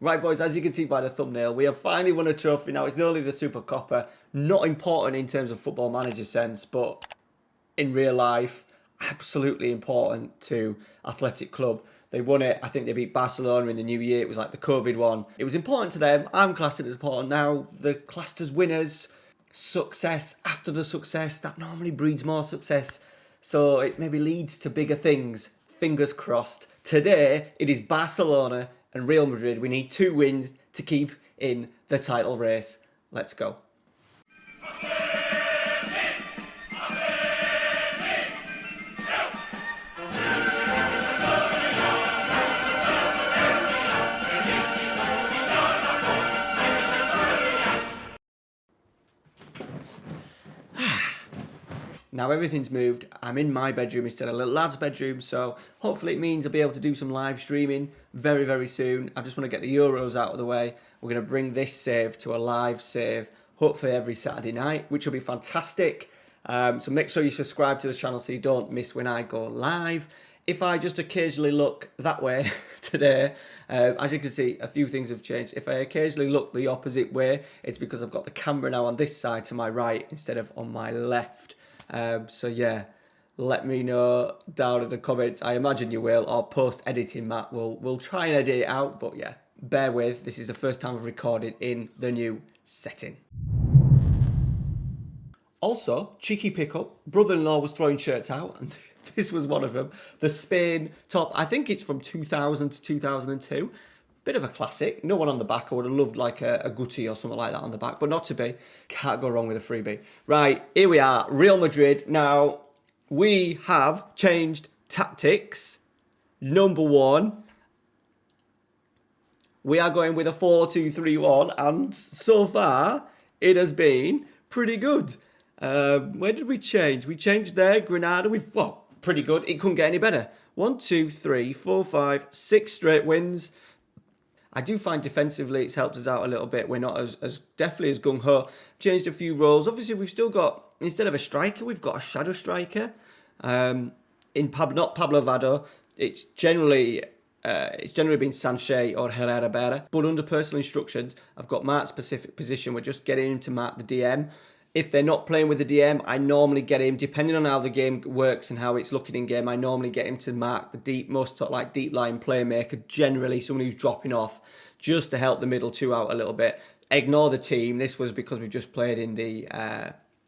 Right, boys, as you can see by the thumbnail, we have finally won a trophy. Now, it's only the Super Copper. Not important in terms of football manager sense, but in real life, absolutely important to Athletic Club. They won it. I think they beat Barcelona in the new year. It was like the COVID one. It was important to them. I'm classing it as important. Now, they're classed as winners. Success after the success, that normally breeds more success. So it maybe leads to bigger things. Fingers crossed. Today, it is Barcelona and Real Madrid. We need 2 wins to keep in the title race. Let's go. Now everything's moved. I'm in my bedroom instead of little lad's bedroom, so hopefully it means I'll be able to do some live streaming very, very soon. I just want to get the Euros out of the way. We're going to bring this save to a live save, hopefully every Saturday night, which will be fantastic. So make sure you subscribe to the channel so you don't miss when I go live. If I just occasionally look that way today, as you can see, a few things have changed. If I occasionally look the opposite way, it's because I've got the camera now on this side to my right instead of on my left. So yeah, let me know down in the comments. I imagine you will, or post-editing Matt will try and edit it out, but yeah, bear with. This is the first time I've recorded in the new setting. Also, cheeky pickup, brother-in-law was throwing shirts out, and this was one of them. The Spain top, I think it's from 2000 to 2002. Bit of a classic. No one on the back. I would have loved like a Guti or something like that on the back, but not to be. Can't go wrong with a freebie. Right, here we are, Real Madrid. Now, we have changed tactics. Number 1, we are going with a 4-2-3-1, and so far, it has been pretty good. Where did we change? We changed there, Granada. Well, pretty good. It couldn't get any better. 1, 2, 3, 4, 5, 6 straight wins. I do find defensively it's helped us out a little bit. We're not as definitely as gung-ho. Changed a few roles. Obviously, we've still got, instead of a striker, we've got a shadow striker. Not Pablo Vado. It's generally been Sanchez or Herrera Berra. But under personal instructions, I've got Mark's specific position. We're just getting him to mark the DM. If they're not playing with the DM, I normally get him, depending on how the game works and how it's looking in game, I normally get him to mark the most sort of like deep line playmaker, generally someone who's dropping off, just to help the middle 2 out a little bit. Ignore the team. This was because we've just played in the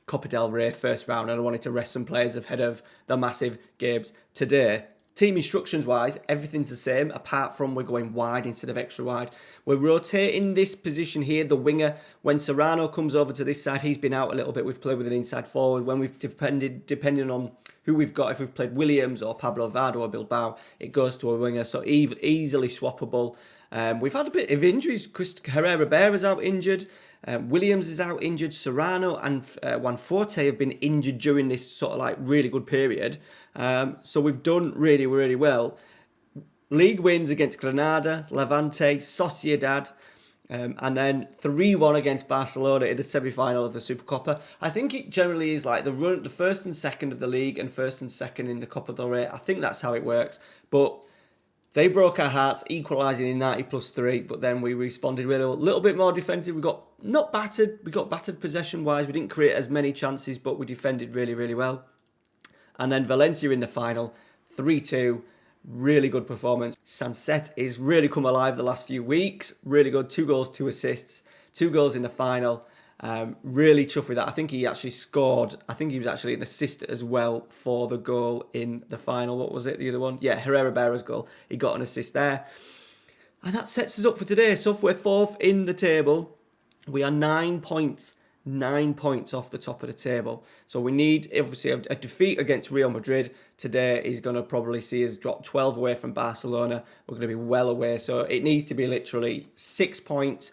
Copa del Rey first round and I wanted to rest some players ahead of the massive games today. Team instructions wise, everything's the same apart from we're going wide instead of extra wide. We're rotating this position here, the winger. When Serrano comes over to this side, he's been out a little bit. We've played with an inside forward. When we've depending on who we've got, if we've played Williams or Pablo Vado or Bilbao, it goes to a winger. So easily swappable. We've had a bit of injuries. Herrera Berra is out injured. Williams is out injured. Serrano and Juan Forte have been injured during this sort of like really good period. So we've done really, really well. League wins against Granada, Levante, Sociedad, and then 3-1 against Barcelona in the semi-final of the Super Copa. I think it generally is like the first and second of the league and first and second in the Copa del Rey. I think that's how it works. But they broke our hearts, equalising in 90+3, but then we responded with a little bit more defensive. We got not battered. We got battered possession-wise. We didn't create as many chances, but we defended really, really well. And then Valencia in the final, 3-2. Really good performance. Sunset is really come alive the last few weeks. Really good. 2 goals, 2 assists. 2 goals in the final. Really chuffed with that. I think he actually scored. I think he was actually an assist as well for the goal in the final. What was it? The other one? Yeah, Herrera Berra's goal. He got an assist there. And that sets us up for today. So if we're 4th in the table, we are 9 points. 9 points off the top of the table. So we need, obviously, a defeat against Real Madrid today is going to probably see us drop 12 away from Barcelona. We're going to be well away. So it needs to be literally 6 points,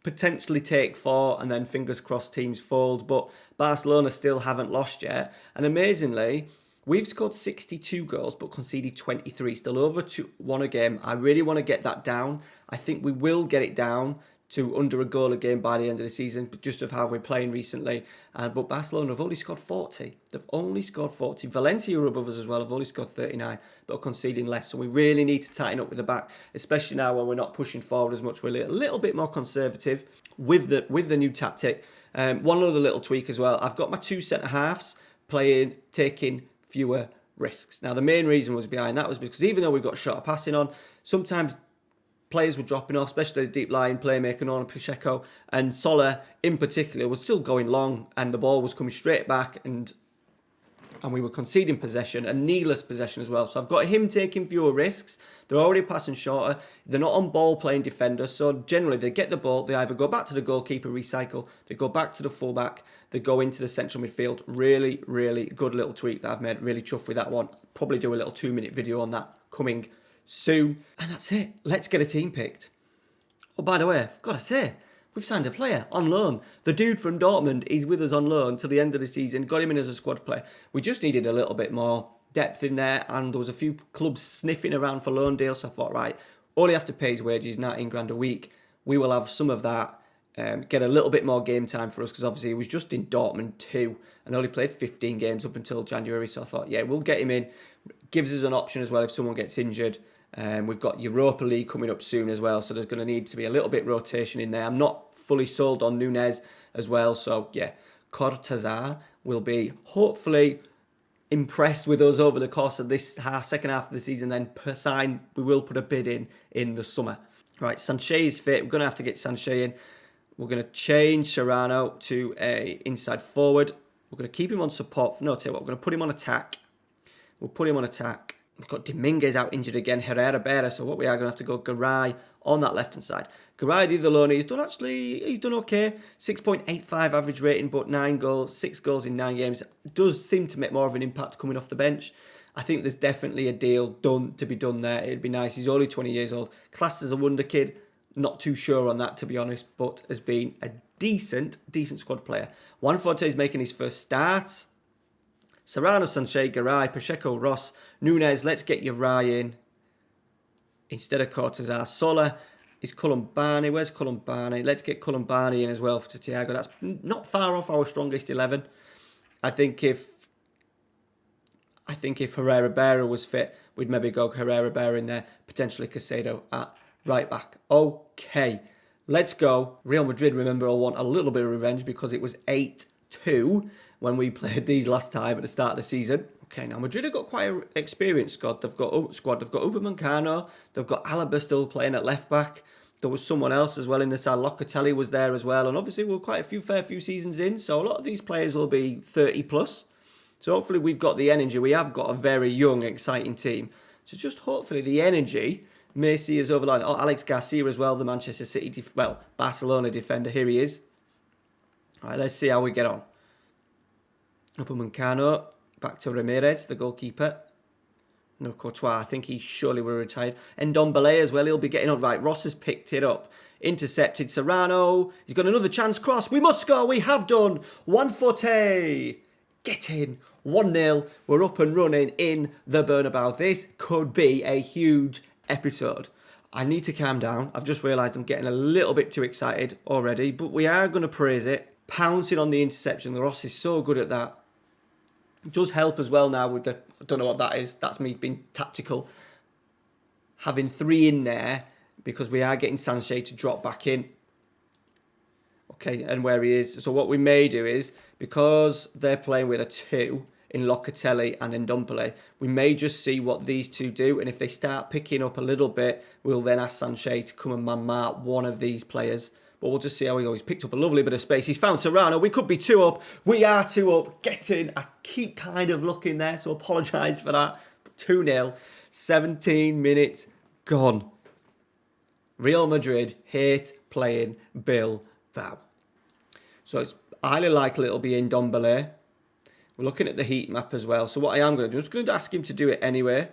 potentially take 4, and then fingers crossed teams fold. But Barcelona still haven't lost yet. And amazingly, we've scored 62 goals but conceded 23. Still over 1 a game. I really want to get that down. I think we will get it down to under a goal a game by the end of the season, just of how we're playing recently. But Barcelona have only scored 40. They've only scored 40. Valencia are above us as well, have only scored 39, but are conceding less. So we really need to tighten up with the back, especially now when we're not pushing forward as much. We're a little bit more conservative with the new tactic. One other little tweak as well. I've got my 2 centre-halves taking fewer risks. Now, the main reason was behind that was because even though we've got shorter passing on, sometimes players were dropping off, especially the deep line playmaker on Pacheco, and Soler in particular was still going long, and the ball was coming straight back, and we were conceding possession, and needless possession as well. So I've got him taking fewer risks. They're already passing shorter. They're not on ball playing defenders. So generally they get the ball. They either go back to the goalkeeper, recycle. They go back to the fullback. They go into the central midfield. Really, really good little tweak that I've made. Really chuffed with that one. Probably do a little 2-minute video on that coming soon. And that's it. Let's get a team picked. Oh, by the way, I've got to say, we've signed a player on loan. The dude from Dortmund is with us on loan till the end of the season. Got him in as a squad player. We just needed a little bit more depth in there, and there was a few clubs sniffing around for loan deals. So I thought, right, all you have to pay his wages, 19 grand a week. We will have some of that, get a little bit more game time for us, because obviously he was just in Dortmund too, and only played 15 games up until January. So I thought, yeah, we'll get him in. Gives us an option as well if someone gets injured. We've got Europa League coming up soon as well, so there's going to need to be a little bit rotation in there. I'm not fully sold on Nunez as well, so yeah, Cortazar will be hopefully impressed with us over the course of this second half of the season. Then per sign, we will put a bid in the summer. Right, Sanchez is fit. We're going to have to get Sanchez in. We're going to change Serrano to a inside forward. We're going to keep him on support. No, tell you what, we're going to put him on attack. We'll put him on attack. We've got Dominguez out injured again, Herrera Beira, so what we are going to have to go Garay on that left-hand side. Garay did the loan, he's done okay. 6.85 average rating, but 9 goals, 6 goals in 9 games. Does seem to make more of an impact coming off the bench. I think there's definitely a deal to be done there. It'd be nice. He's only 20 years old. Classed as a wonder kid. Not too sure on that, to be honest, but has been a decent squad player. Juan Forte is making his first start. Serrano, Sanchez, Garay, Pacheco, Ross, Nunez. Let's get Uri in instead of Cortazar. Soler is Colombani. Where's Colombani? Let's get Colombani in as well for Thiago. That's not far off our strongest 11. I think if Herrera Beira was fit, we'd maybe go Herrera Beira in there. Potentially Casado at right back. Okay, let's go. Real Madrid, remember, will want a little bit of revenge because it was 8-2 when we played these last time at the start of the season. Okay, now Madrid have got quite an experienced squad. They've got Upamecano. They've got Alaba still playing at left back. There was someone else as well in the side. Locatelli was there as well. And obviously we're quite a fair few seasons in. So a lot of these players will be 30 plus. So hopefully we've got the energy. We have got a very young, exciting team. So just hopefully the energy may see us over the line. Oh, Alex Garcia as well, the Manchester City, Barcelona defender. Here he is. All right, let's see how we get on. Upamecano, back to Ramirez, the goalkeeper. No, Courtois, I think he surely will retired. And Ndombele as well, he'll be getting on. Right, Ross has picked it up. Intercepted Serrano. He's got another chance cross. We must score. We have done. Juan Forte. Get in. 1-0. We're up and running in the Bernabeu. This could be a huge episode. I need to calm down. I've just realised I'm getting a little bit too excited already, but we are going to praise it. Pouncing on the interception. The Ross is so good at that. It does help as well now with the... I don't know what that is. That's me being tactical. Having 3 in there because we are getting Sanchez to drop back in. Okay, and where he is. So what we may do is, because they're playing with a 2 in Locatelli and Ndombele, we may just see what these two do. And if they start picking up a little bit, we'll then ask Sanchez to come and man-mark one of these players. But we'll just see how he goes. He's picked up a lovely bit of space. He's found Serrano. We could be 2 up. We are 2 up. Get in. I keep kind of looking there, so apologise for that. 2-0. 17 minutes gone. Real Madrid hate playing Bilbao. So it's highly likely it'll be in Ndombele. We're looking at the heat map as well. So what I am going to do, I'm just going to ask him to do it anyway.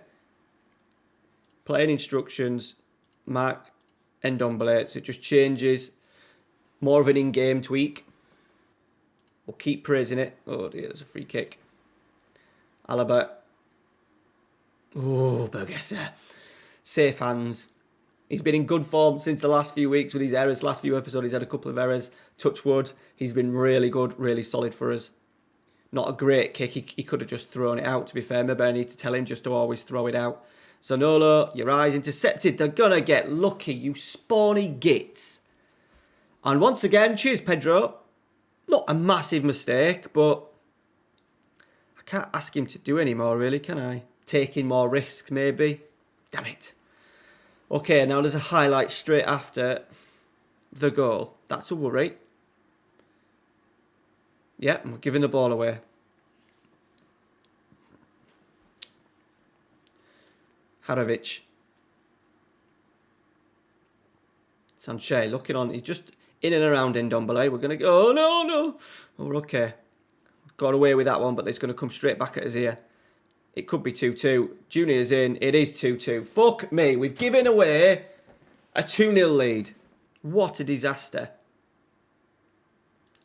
Playing instructions. Mark Ndombele. So it just changes. More of an in-game tweak. We'll keep praising it. Oh dear, there's a free kick. Alaba. Oh, Bergesser. Safe hands. He's been in good form since the last few weeks with his errors. Last few episodes, he's had a couple of errors. Touch wood. He's been really good, really solid for us. Not a great kick. He could have just thrown it out, to be fair. Maybe I need to tell him just to always throw it out. Zanolo, your eyes intercepted. They're going to get lucky, you spawny gits. And once again, cheers, Pedro. Not a massive mistake, but I can't ask him to do any more, really, can I? Taking more risks, maybe. Damn it. Okay, now there's a highlight straight after the goal. That's a worry. Yeah, we're giving the ball away. Harovic. Sanchez looking on. He's just in and around Ndombele. We're going to go. Oh, no. Oh, we're okay. Got away with that one, but it's going to come straight back at us here. It could be 2-2. Junior's in. It is 2-2. Fuck me. We've given away a 2-0 lead. What a disaster.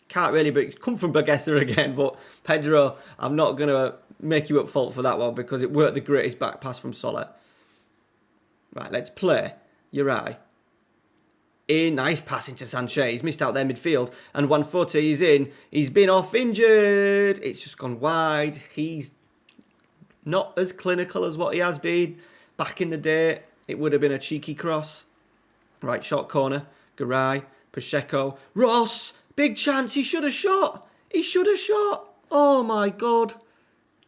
Can't really come from Bagessa again, but Pedro, I'm not going to make you at fault for that one because it weren't the greatest back pass from Soler. Right, let's play. Uri. In, nice pass into Sanchez. He's missed out their midfield. And 140 is in. He's been off injured. It's just gone wide. He's not as clinical as what he has been. Back in the day, it would have been a cheeky cross. Right, short corner. Garay, Pacheco. Ross! Big chance, he should have shot. He should have shot. Oh my God.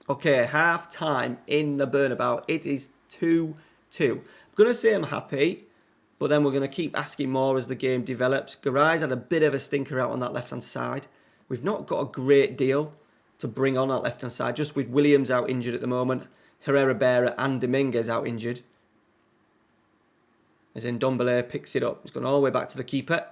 Okay, half time in the Bernabeu. It is 2-2. I'm going to say I'm happy, but then we're going to keep asking more as the game develops. Garay's had a bit of a stinker out on that left-hand side. We've not got a great deal to bring on that left-hand side, just with Williams out injured at the moment, Herrera and Dominguez out injured. As in Ndombele picks it up. It's gone all the way back to the keeper.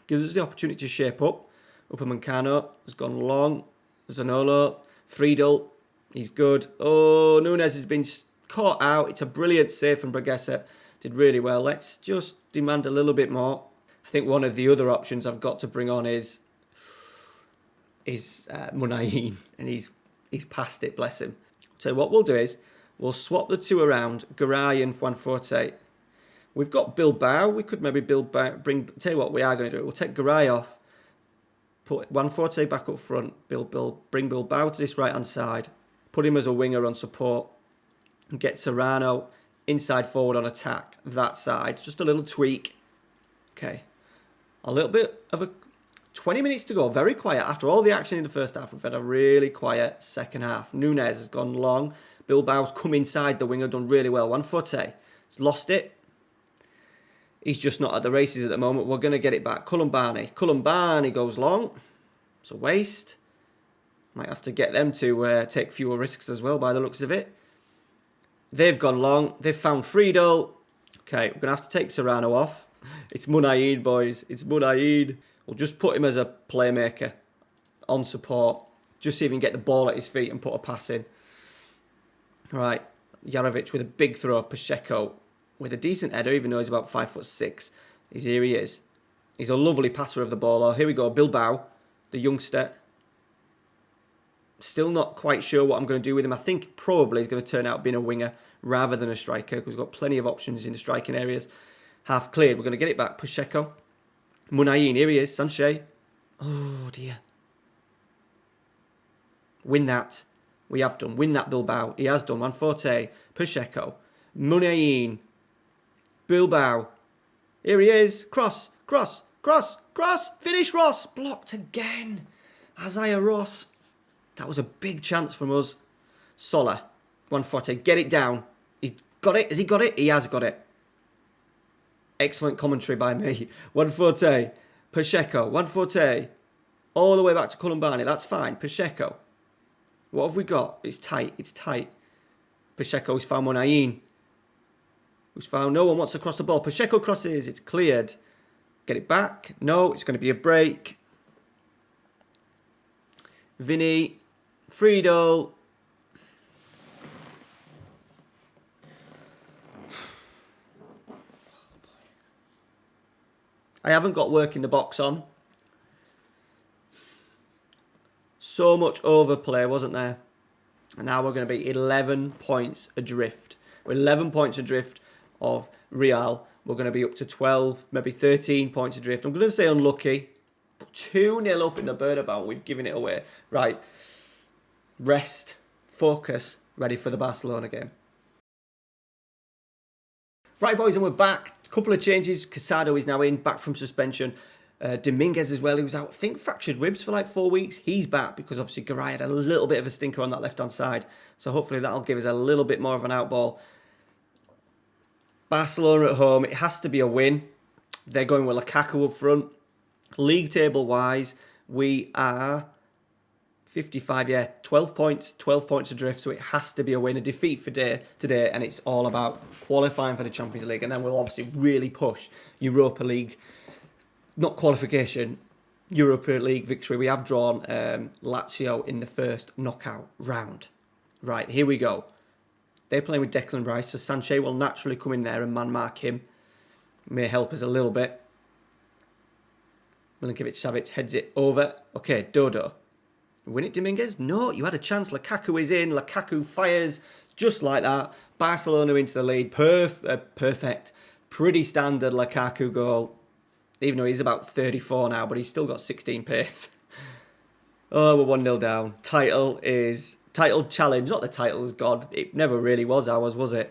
Gives us the opportunity to shape up. Upamecano has gone long. Zanolo, Friedel, he's good. Oh, Nunes has been caught out. It's a brilliant save from Bagessa. Did really well. Let's just demand a little bit more. I think one of the other options I've got to bring on is Munayin, and he's past it, bless him. So what we'll do is we'll swap the two around, Garay and Juanforte. We've got Bilbao. We could maybe tell you what we are going to do. We'll take Garay off, put Juanforte back up front, bring Bilbao to this right-hand side, put him as a winger on support, and get Serrano inside forward on attack, that side. Just a little tweak. Okay. A little bit of a 20 minutes to go. Very quiet. After all the action in the first half, we've had a really quiet second half. Nunes has gone long. Bilbao's come inside the winger, done really well. Juanforte has lost it. He's just not at the races at the moment. We're going to get it back. Columbani goes long. It's a waste. Might have to get them to take fewer risks as well by the looks of it. They've gone long. They've found Friedel. Okay, we're going to have to take Serrano off. It's Munaid, boys. It's Munaid. We'll just put him as a playmaker on support. Just see if he can get the ball at his feet and put a pass in. Right, Jarovic with a big throw. Pacheco with a decent header, even though he's about 5'6". Here he is. He's a lovely passer of the ball. Oh, here we go. Bilbao, the youngster. Still not quite sure what I'm going to do with him. I think probably he's going to turn out being a winger rather than a striker because we've got plenty of options in the striking areas. Half cleared. We're going to get it back. Pacheco. Munayin. Here he is. Sanchez. Oh, dear. Win that. We have done. Win that, Bilbao. He has done. Juanforte. Pacheco. Munayin. Bilbao. Here he is. Cross. Finish Ross. Blocked again. Isaiah Ross. That was a big chance from us. Soler. Juanforte. Get it down. He's got it. Has he got it? He has got it. Excellent commentary by me. Juanforte. Pacheco. Juanforte. All the way back to Columbani. That's fine. Pacheco. What have we got? It's tight. Pacheco's found Munayin. Who's found? No one wants to cross the ball. Pacheco crosses. It's cleared. Get it back. No, it's going to be a break. Vinny. Friedel. I haven't got work in the box on. So much overplay, wasn't there? And now we're going to be 11 points adrift. We're 11 points adrift of Real, we're going to be up to 12, maybe 13 points adrift. I'm going to say unlucky, but 2-0 up in the Bernabeu. We've given it away. Right, rest, focus, ready for the Barcelona game. Right, boys, and we're back. A couple of changes. Casado is now in, back from suspension. Dominguez as well, who was out, I think, fractured ribs for like 4 weeks. He's back because obviously Garay had a little bit of a stinker on that left-hand side. So hopefully that'll give us a little bit more of an outball. Barcelona at home, it has to be a win. They're going with Lukaku up front. League table-wise, we are 55, 12 points adrift, so it has to be a win. A defeat for today, and it's all about qualifying for the Champions League. And then we'll obviously really push Europa League. Not qualification, Europa League victory. We have drawn Lazio in the first knockout round. Right, here we go. They're playing with Declan Rice, so Sanchez will naturally come in there and man-mark him. May help us a little bit. Milinkovic-Savic heads it over. Okay, Dodo. Win it, Dominguez? No, you had a chance. Lukaku is in. Lukaku fires just like that. Barcelona into the lead. Perfect. Pretty standard Lukaku goal. Even though he's about 34 now, but he's still got 16 pace. Oh, we're 1-0 down. Title challenge. Not the title's gone. It never really was ours, was it?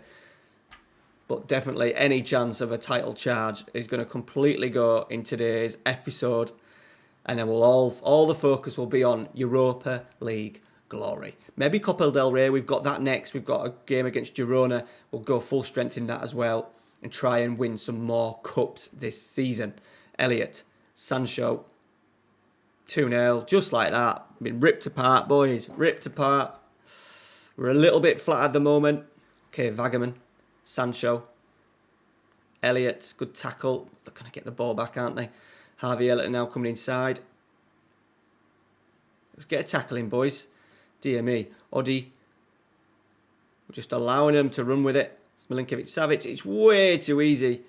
But definitely any chance of a title charge is going to completely go in today's episode. And then all the focus will be on Europa League glory. Maybe Copa del Rey. We've got that next. We've got a game against Girona. We'll go full strength in that as well. And try and win some more cups this season. Elliot, Sancho, 2-0, just like that. Been ripped apart, boys, ripped apart. We're a little bit flat at the moment. Okay, Vagaman, Sancho, Elliot, good tackle. They're going to get the ball back, aren't they? Harvey Elliott now coming inside. Let's get a tackle in, boys. Dear me. Oddy. We're just allowing them to run with it. Milinkovic-Savic, it's way too easy.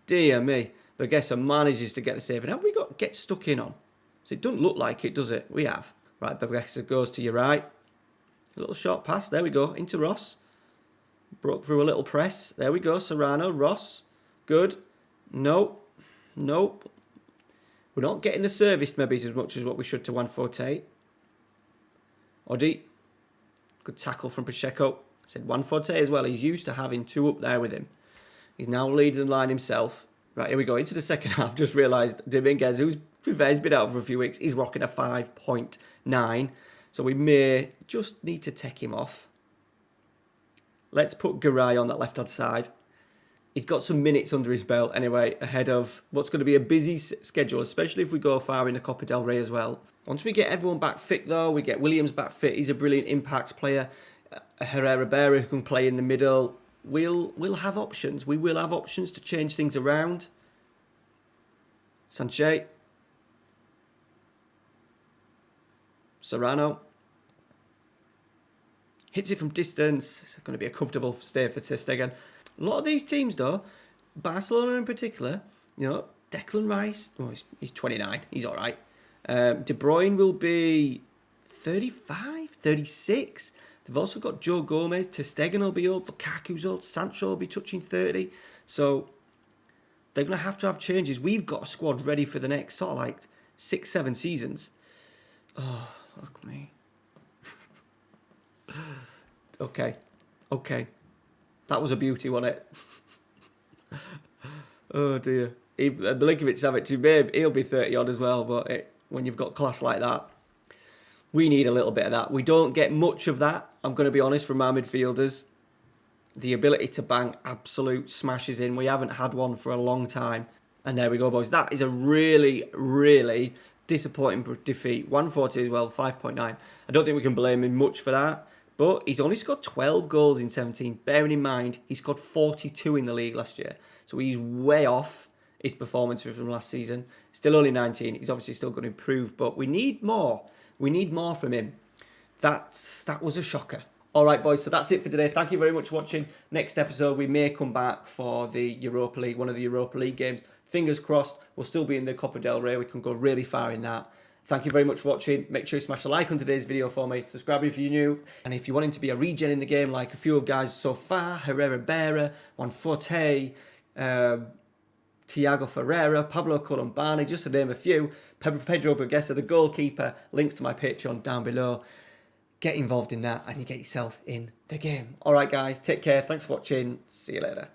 Dear me. But Gesser manages to get the save. And have we got get stuck in on? So it doesn't look like it, does it? We have. Right, but Gesser goes to your right. A little short pass. There we go. Into Ross. Broke through a little press. There we go. Serrano. Ross. Good. Nope. Nope. We're not getting the service maybe as much as what we should to 148. Oddy. Good tackle from Pacheco. I said 148 as well. He's used to having two up there with him. He's now leading the line himself. Right, here we go. Into the second half. Just realised Dominguez, who's been out for a few weeks, he's rocking a 5.9. So we may just need to take him off. Let's put Garay on that left-hand side. He's got some minutes under his belt anyway, ahead of what's going to be a busy schedule, especially if we go far in the Copa del Rey as well. Once we get everyone back fit, though, we get Williams back fit. He's a brilliant impact player. Herrera who can play in the middle. We'll have options. We will have options to change things around. Sanchez. Serrano. Hits it from distance. It's going to be a comfortable stay for Ter Stegen. A lot of these teams, though, Barcelona in particular, you know, Declan Rice, he's 29. He's all right. De Bruyne will be 35, 36. They've also got Joe Gomez. Ter Stegen will be old. Lukaku's old. Sancho will be touching 30. So they're going to have changes. We've got a squad ready for the next sort of like 6-7 seasons. Oh, fuck me. Okay. That was a beauty, wasn't it? Oh, dear. Milinkovic-Savic, he'll be 30 odd as well, but when you've got class like that, we need a little bit of that. We don't get much of that, I'm going to be honest, from our midfielders. The ability to bang absolute smashes in. We haven't had one for a long time. And there we go, boys. That is a really, really disappointing defeat. 140 as well, 5.9. I don't think we can blame him much for that. But he's only scored 12 goals in 17. Bearing in mind, he scored 42 in the league last year. So he's way off his performance from last season. Still only 19. He's obviously still going to improve. But we need more. We need more from him. That was a shocker. All right, boys. So that's it for today. Thank you very much for watching. Next episode, we may come back for the Europa League, one of the Europa League games. Fingers crossed, we'll still be in the Copa del Rey. We can go really far in that. Thank you very much for watching. Make sure you smash a like on today's video for me. Subscribe if you're new. And if you want him to be a regen in the game, like a few of guys so far, Herrera, One Forte, Thiago Ferreira, Pablo Colombani, just to name a few. Pedro Burguesa, the goalkeeper. Links to my Patreon down below. Get involved in that and you get yourself in the game. All right, guys, take care. Thanks for watching. See you later.